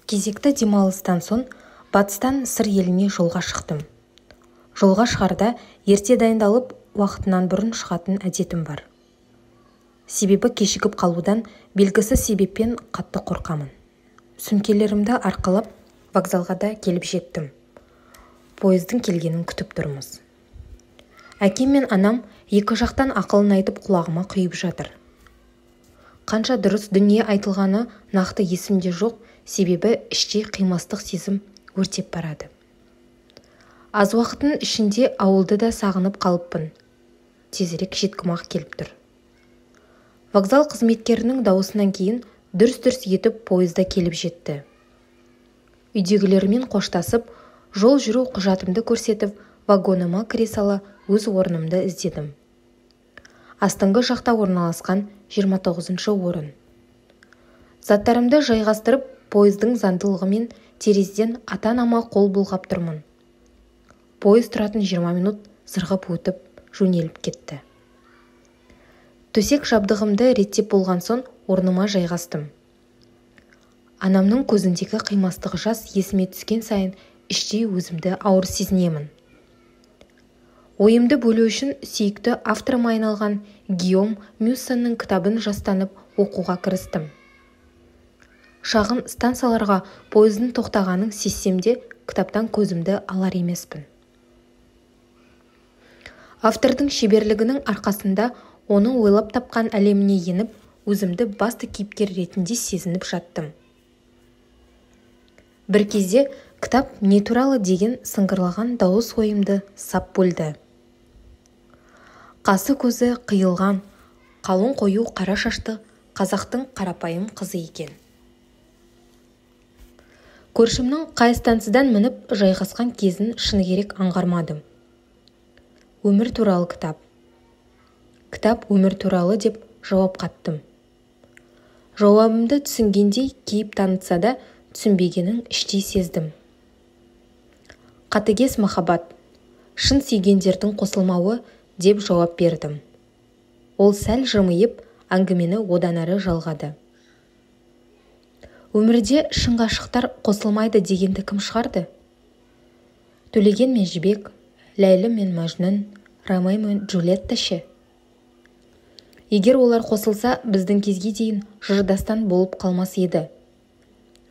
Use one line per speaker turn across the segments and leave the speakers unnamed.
Кезекті демалыстан соң батыстан сыр еліне жолға шықтым. Жолға шығарда ерте дайындалып, уақытынан бұрын шығатын әдетім бар. Себебі кешігіп қалудан белгісіз себеппен қатты қорқамын. Сөмкелерімді арқалап вокзалға да келіп жеттім. Пойыздың келгенін күтіп тұрмыз. Әкем мен анам екі жақтан ақылын айтып құлағыма құйып жатыр. Қанша дұрыс дүние айтылғаны нақты есімде жоқ, себебі іштей қимастық сезім өртеп барады. Аз уақыттың ішінде ауылды да сағынып қалыппын. Тезірек жеткім-ақ келіп тұр. Вокзал қызметкерінің дауысынан кейін дүрс-дүрс етіп пойызда келіп жетті. Үйдегілермен қоштасып, жол жүру құжатымды көрсетіп, вагоныма кіре сала өз орнымды іздедім. Астыңғы жақта орналасқан 29-шы орын. Заттарымды жайғастырып, пойыздың заңдылығымен терезеден ата-анама қол бұлғап тұрмын. Пойыз тұратын 20 минут зырғып өтіп, жөнеліп кетті. Төсек жабдығымды реттеп болған соң орныма жайғастым. Анамның көзіндегі қимастық жас есіме түскен сайын іштей өзімді ауыр сезінемін. Ойымды бөлу үшін сүйікті авторыма айналған Гийом Мюссеннің кітабын жастанып оқуға кірістім. Шағын станцияларға пойыздың тоқтағанын сезсем де, кітаптан көзімді алар емеспін. Автордың шеберлігінің арқасында оның ойлап тапқан әлеміне еніп, өзімді басты кейіпкер ретінде сезініп жаттым. Бір кезде кітап не туралы деген сыңғырлаған дауыс ойымды сап бөлді. Қасы көзі қиылған, қалың қою қара шашты қазақтың қарапайым қызы екен. Көршімнің қай станциядан мініп жайғасқан кезін шыны керек аңғармадым. Өмір туралы кітап. Кітап өмір туралы деп жауап қаттым. Жауабымды түсінгендей кейіп танытса да, түсінбегенін іштей сездім. Қатыгез махаббат, шын сүйгендердің қосылмауы деп жауап бердім. Ол сәл жымиып, әңгімені одан әрі жалғады. Өмірде шын ғашықтар қосылмайды дегенді кім шығарды? Төлеген мен Жібек, Ләйлі мен Мәжнүн, Ромео мен Джульетта ше? Егер олар қосылса, біздің кезге дейін жыр-дастан болып қалмас еді.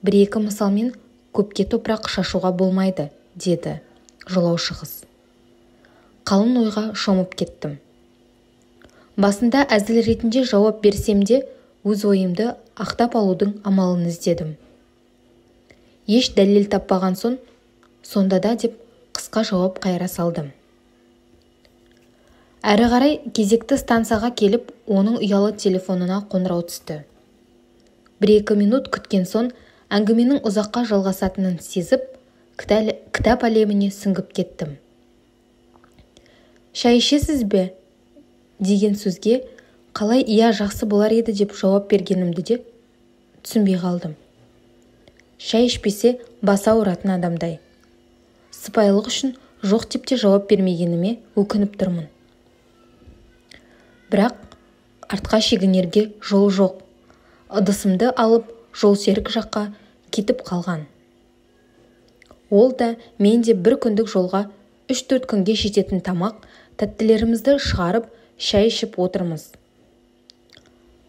Бір-екі мысалмен көпке топырақ шашуға болмайды, деді жолаушы қыз. Қалың ойға шомып кеттім. Басында әзіл ретінде жауап берсем де, өз ойымды ақтап алудың амалын іздедім. Еш дәлел таппаған соң, сонда да деп қысқа жауап қайыра салдым. Әрі қарай кезекті станцияға келіп, оның ұялы телефонына қоңырау түсті. Бір-екі минут күткен соң, әңгіменің ұзаққа жалғасатынын сезіп, кітап әлеміне сүңгіп кеттім. Шай ішесіз бе? Деген сөзге қалай иә жақсы болар еді деп жауап бергенімді де түсінбей қалдым. Шай ішпесе басы ауыратын адамдай. Сыпайылық үшін жоқ деп те жауап бермегеніме өкініп тұрмын. Бірақ артқа шегінерге жол жоқ. Ыдысымды алып жол серік жаққа кетіп қалған. Ол да мен де бір күндік жолға 3-4 күнге жететін тамақ, тәттілерімізді шығарып, шай ішіп отырмыз.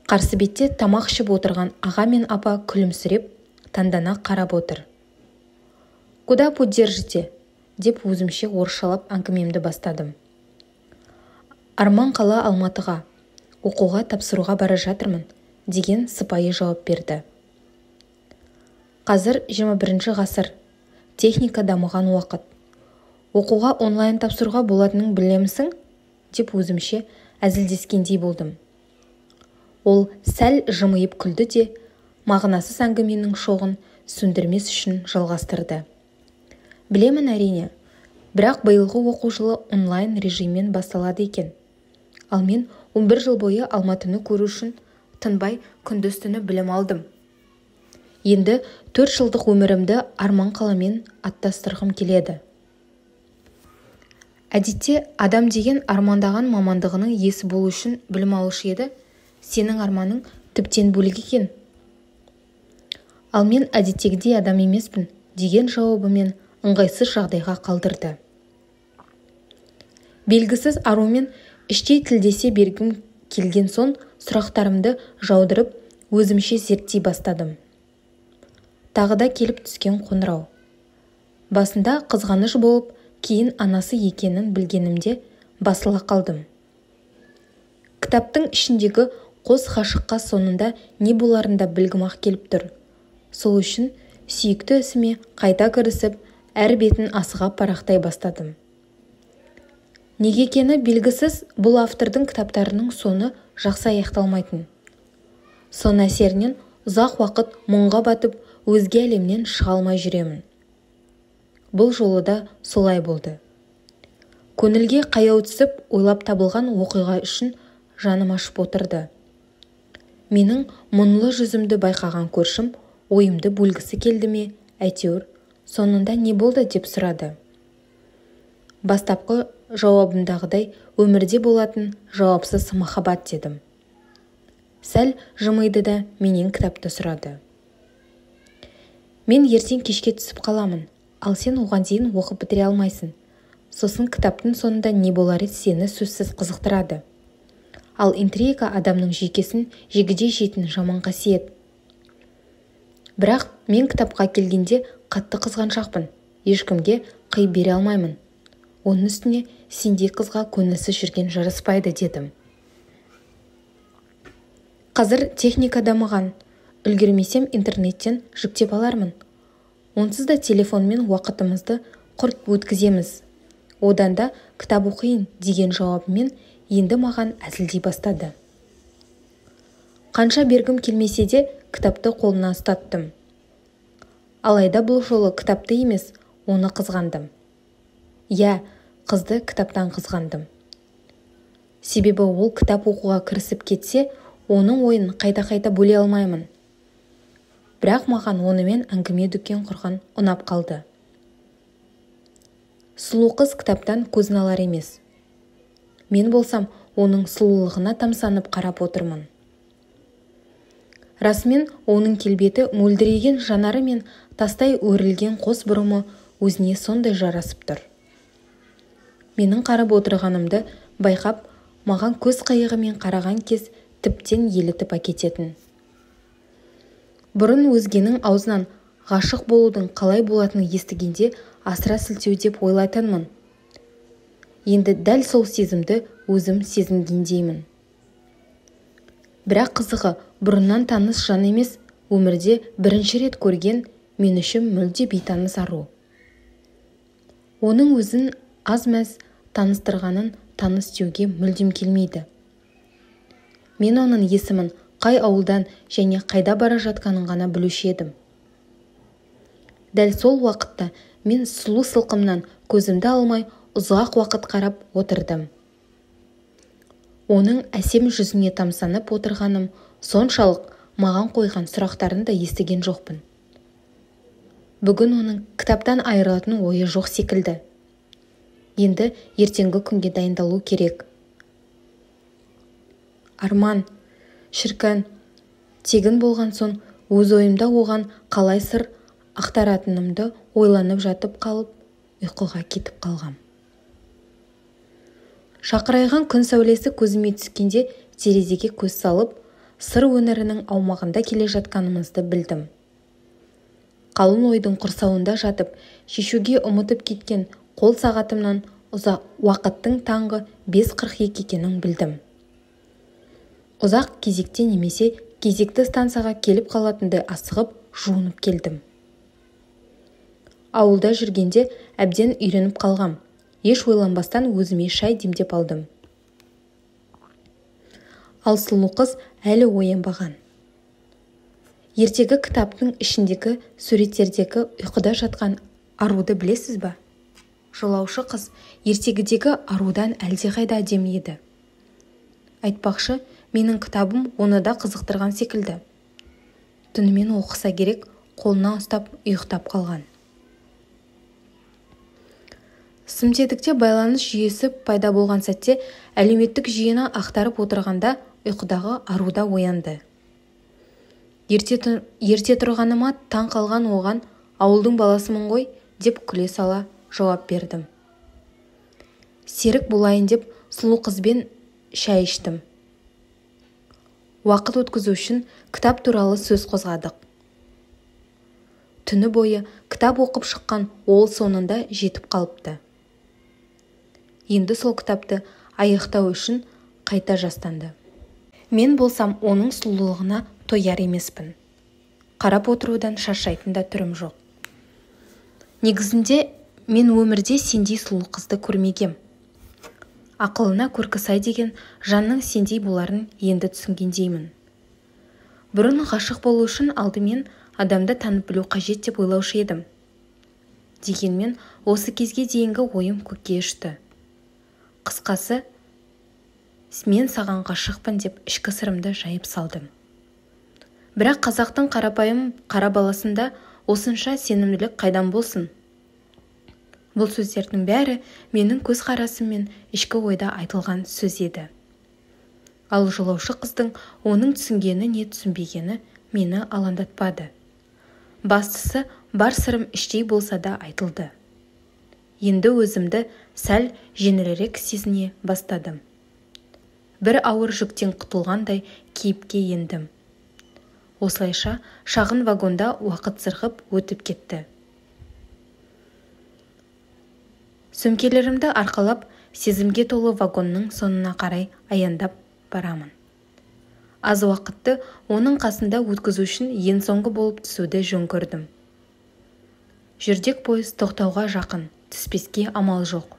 Қарсы бетте тамақ ішіп отырған аға мен апа күлімсіреп, таңдана қарап отыр. «Куда путь держите?» деп өзімше орысшалап әңгімемді бастадым. «Арман қала Алматыға, оқуға тапсыруға бара жатырмын», деген сыпайы жауап берді. Қазір 21 ғасыр, техника дамыған уақыт. Оқуға онлайн тапсыруға болатынын білемісің? Деп өзімше әзілдескендей болдым. Ол сәл жымиып күлді де, мағынасыз әңгіменің шоғын сөндірмес үшін жалғастырды. Білемін әрине, бірақ биылғы оқу жылы онлайн режиммен басталады екен. Ал мен 11 жыл бойы Алматыны көру үшін тынбай күндіз-түні білім алдым. Енді 4 жылдық өмірімді арман қаламен аттастырғым келеді. Әдетте адам деген армандаған мамандығының иесі болу үшін білім алушы еді, сенің арманың тіптен бөлек екен. Ал мен әдеттегідей адам емеспін деген жауабымен ыңғайсыз жағдайға қалдырды. Белгісіз арумен іштей тілдесе бергім келген соң сұрақтарымды жаудырып өзімше зерттей бастадым. Тағы да келіп түскен қоңырау. Басында қызғаныш болып, кейін анасы екенін білгенімде басыла қалдым. Кітаптың ішіндегі қос ғашыққа сонында не боларында білгім-ақ келіп тұр. Сол үшін сүйікті ісіме қайта кірісіп, әр бетін асыға парақтай бастадым. Неге екені белгісіз, бұл автордың кітаптарының соны жақсы аяқталмайтын. Сон әсерінен ұзақ уақыт мұңға батып, өзге әлемнен шыға алмай жүремін. Бұл жолы да солай болды. Көңілге қаяу түсіп, ойлап табылған оқиға үшін жаным ашып отырды. Менің мұңлы жүзімді байқаған көршім ойымды бөлгісі келді ме, әйтеуір, сонында не болды деп сұрады. Бастапқы жауабымдағыдай өмірде болатын жауапсыз махаббат дедім. Сәл жымиды да менен кітапты сұрады. Мен ертең кешке түсіп қаламын, ал сен оған дейін оқып бітіре алмайсың. Сосын кітаптың соңында не болары сені сөзсіз қызықтырады. Ал интрига адамның жүйкесін жегідей жейтін жаман қасиет. Бірақ мен кітапқа келгенде қатты қызғаншақпын. Ешкімге қи бере алмаймын. Оның үстіне сендей қызға көнісі жүрген жараспайды дедім. Қазір техника дамыған. Үлгермесем интернеттен жүктеп алармын. Онсыз да телефонмен уақытымызды құрт өткіземіз. Одан да кітап оқиын деген жауабымен енді маған әзілдей бастады. Қанша бергім келмесе де кітапты қолына ұстаттым. Алайда бұл жолы кітапты емес, оны қызғандым. Я, қызды кітаптан қызғандым. Себебі ол кітап оқуға кірісіп кетсе, оның ойын қайта-қайта бөле алмаймын. Бірақ маған онымен әңгіме дүкен құрған ұнап қалды. Сұлу қыз кітаптан көзін алар емес. Мен болсам, оның сұлулығына тамсанып қарап отырмын. Расымен оның келбеті мөлдіреген жанары мен тастай өрілген қос бұрымы өзіне сондай жарасып тұр. Менің қарап отырғанымды байқап, маған көз қайығымен қараған кез тіптен елітіп әкететін. Бұрын өзгенің аузынан ғашық болудың қалай болатынын естігенде асыра сілтеу деп ойлайтынмын. Енді дәл сол сезімді өзім сезінгендеймін. Бірақ қызығы, бұрыннан таныс жан емес, өмірде бірінші рет көрген мен үшін мүлде бейтаныс ару. Оның өзін аз-мәз таныстырғанын таныс деуге мүлдем келмейді. Мен оның есімін қай ауылдан және қайда бара жатқанын ғана білуші едім. Дәл сол уақытта мен сұлу сылқымнан көзімді алмай ұзақ уақыт қарап отырдым. Оның әсем жүзіне тамсанып отырғаным соншалық маған қойған сұрақтарын да естіген жоқпын. Бүгін оның кітаптан айырылатын ойы жоқ секілді. Енді ертеңгі күнге дайындалу керек. Арман, шіркін, тегін болған соң өз ойымда оған қалай сыр ақтаратынымды ойланып жатып қалып, ұйқыға кетіп қалғам. Шақырайған күн сәулесі көзіме түскенде терезеге көз салып, сыр өңірінің аумағында келе жатқанымызды білдім. Қалың ойдың құрсауында жатып, шешуге ұмытып кеткен қол сағатымнан уақыттың таңғы 5:42 екенін білдім. Ұзақ кезекте немесе кезекті станцияға келіп қалатындай асығып, жуынып келдім. Ауылда жүргенде әбден үйреніп қалғам. Еш ойланбастан өзіме шай демдеп алдым. Ал сұлу қыз әлі оянбаған. Ертегі кітаптың ішіндегі суреттердегі ұйқыда жатқан аруды білесіз ба? Жолаушы қыз ертегідегі арудан әлдеқайда әдемі еді. Айтпақшы, менің кітабым оны да қызықтырған секілді. Түнімен оқыса керек, қолына ұстап ұйықтап қалған. Сымтедікте байланыс жүйесі пайда болған сәтте әлеуметтік жүйені ақтарып отырғанда ұйқыдағы аруда оянды. Ерте тұрғаныма таң қалған оған ауылдың баласымын ғой деп күле сала жауап бердім. Серік болайын деп сұлу қызбен шай іштім. Уақыт өткізу үшін кітап туралы сөз қозғадық. Түні бойы кітап оқып шыққан ол соңында жетіп қалыпты. Енді сол кітапты аяқтау үшін қайта жастанды. Мен болсам оның сұлулығына тояр емеспін. Қарап отырудан шаршайтын да түрім жоқ. Негізінде мен өмірде сендей сұлу қызды көрмегем. Ақылына көркі сай деген жанның сендей боларын енді түсінгендеймін. Бұрын ғашық болу үшін алдымен адамды танып білу қажет деп ойлаушы едім. Дегенмен осы кезге дейінгі ойым көкке ұшты. Қысқасы, мен саған ғашықпын деп ішкі сырымды жайып салдым. Бірақ қазақтың қарапайым қара баласында осынша сенімділік қайдан болсын? Бұл сөздердің бәрі менің көз қарасым мен ішкі ойда айтылған сөз еді. Ал жолаушы қыздың оның түсінгені не түсінбегені мені алаңдатпады. Бастысы бар сырым іштей болса да айтылды. Енді өзімді сәл жеңілірек сезіне бастадым. Бір ауыр жүктен құтылғандай кейіпке ендім. Осылайша шағын вагонда уақыт зырғып өтіп кетті. Сөмкелерімді арқалап сезімге толы вагонның соңына қарай аяңдап барамын. Аз уақытты оның қасында өткізу үшін ең соңғы болып түсуді жөн көрдім. Жүрдек пойыз тоқтауға жақын, түспеске амал жоқ.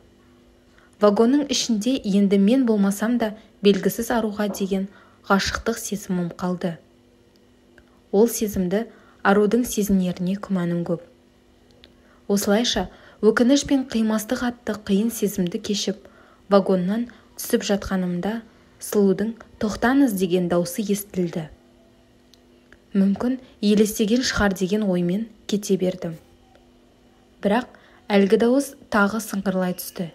Вагонның ішінде енді мен болмасам да белгісіз аруға деген ғашықтық сезімім қалды. Ол сезімді арудың сезінеріне күмәнім көп. Осылайша өкініш пен қимастық атты қиын сезімді кешіп, вагоннан түсіп жатқанымда сұлудың тоқтаңыз деген даусы естілді. Мүмкін елестеген шығар деген оймен кете бердім. Бірақ әлгі дауыс тағы сыңғырлай түсті.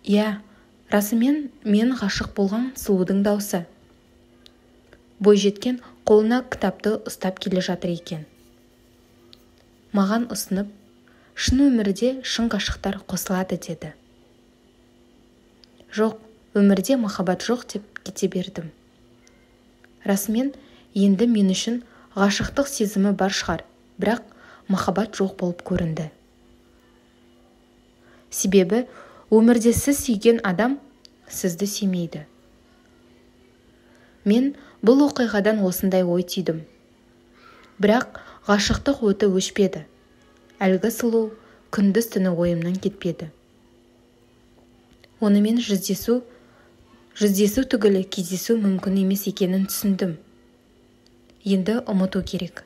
Иә, расымен мен ғашық болған сұлудың даусы. Бойжеткен қолына кітапты ұстап келе жатыр екен. Маған ұсынып, шын өмірде шын ғашықтар қосылады деді. Жоқ, өмірде махаббат жоқ деп кете бердім. Расымен енді мен үшін ғашықтық сезімі бар шығар, бірақ махаббат жоқ болып көрінді. Себебі өмірде сіз сүйген адам сізді сүймейді. Мен бұл оқиғадан осындай ой түйдім. Бірақ ғашықтық өті өшпеді. Әлгі сұлу күндіз түні ойымнан кетпеді. Онымен жүздесу түгілі кездесу мүмкін емес екенін түсіндім. Енді ұмыту керек.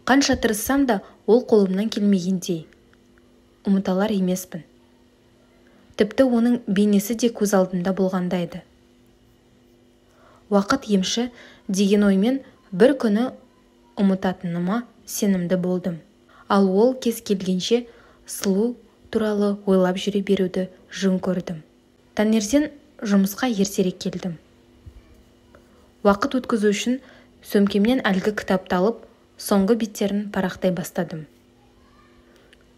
Қанша тырыссам да ол қолымнан келмегендей. Ұмыталар емеспін. Тіпті оның бейнесі де көз алдымда болғандайды. Уақыт емші деген оймен бір күні ұмытатыныма сенімді болдым. Ал ол кез келгенше сұлу туралы ойлап жүре беруді жөн көрдім. Таңертең жұмысқа ертерек келдім. Уақыт өткізу үшін сөмкемнен әлгі кітапты алып, соңғы беттерін парақтай бастадым.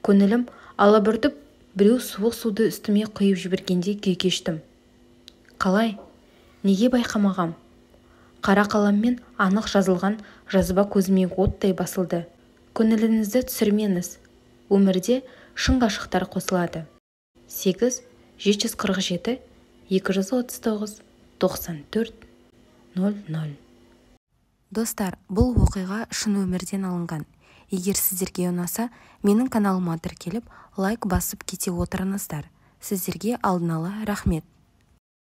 Көңілім алабұртып, біреу суық суды үстіме құйып жібергенде күй кештім. Қалай? Неге байқамағам? Қара қаламмен анық жазылған жазба көзіме оттай басылды. Көңіліңізді түсірмеңіз. Өмірде шын ғашықтар қосылады. 8 747 239 94 00. Достар, бұл оқиға шын өмірден алынған. Егер сіздерге ұнаса, менің каналыма тіркеліп, лайк басып кете отырыңыздар. Сіздерге алдын ала рахмет.